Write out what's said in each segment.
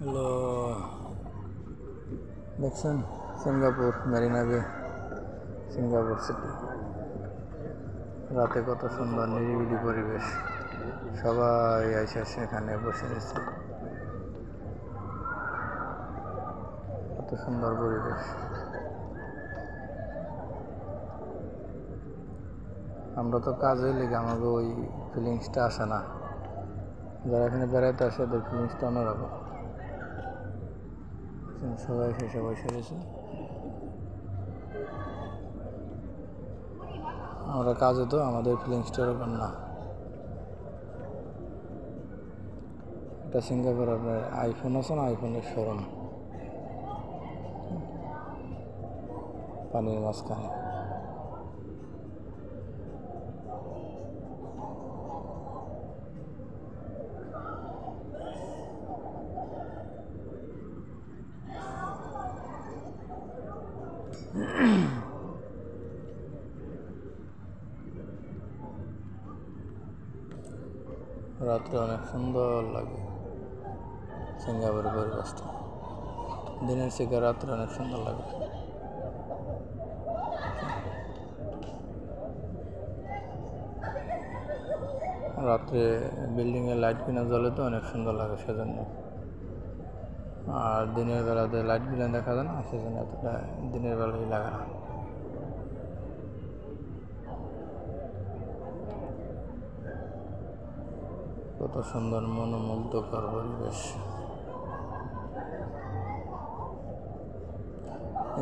হলো দেখছেন সিঙ্গাপুর মেরিনা বে, সিঙ্গাপুর সিটি। রাতে কত সুন্দর নিরিবিলি পরিবেশ, সবাই এসে সেখানে বসে রয়েছে। কত সুন্দর পরিবেশ। আমরা তো কাজে লেগে আমাকে ওই ফিলিংসটা আসে না, যারা এখানে বেড়াইতে আসে ওদের ফিলিংসটা অন্যরকম। সবাই শেষে বসে রয়েছে। আমরা কাজে তো আমাদের ফিলিংসটা এরকম না। এটা সিঙ্গাপুর, আপনার আইফোন আছে না, আইফোনের শোরুম পানির মাঝখানে। রাত্রে অনেক সুন্দর লাগে সিঙ্গাপুরের পরিবেশটা, দিনের থেকে রাত্রে অনেক সুন্দর লাগে। রাত্রে বিল্ডিংয়ের লাইট কিনা জ্বলে তো অনেক সুন্দর লাগে সেজন্য, আর দিনের বেলাতে লাইট গুলো দেখা যায় না, সেজন্য এতটা দিনের বেলায় লাগে না। কত সুন্দর মনোমুগ্ধকর পরিবেশ।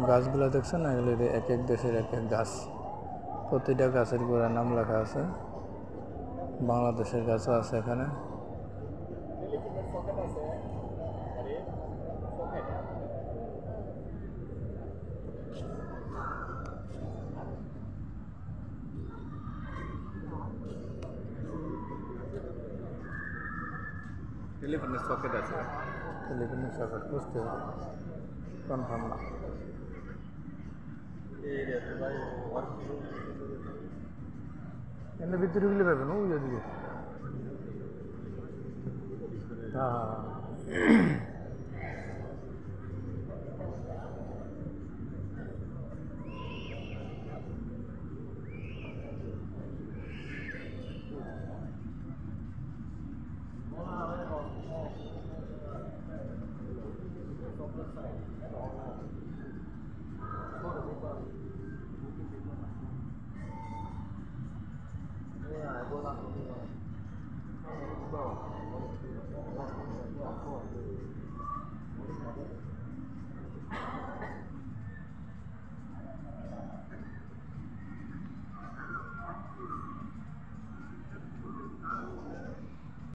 গাছগুলো দেখছেন না, এগুলো এক এক দেশের এক এক গাছ, প্রতিটা গাছের গোড়ার নাম লেখা আছে। বাংলাদেশের গাছও আছে এখানে। টেলিফোনের সকেট আছে, টেলিফোনের সকেট বুঝতে হবে, কনফার্ম না। এমনি ভিতরে গুলি পাবেন ওই ওদিকে। হ্যাঁ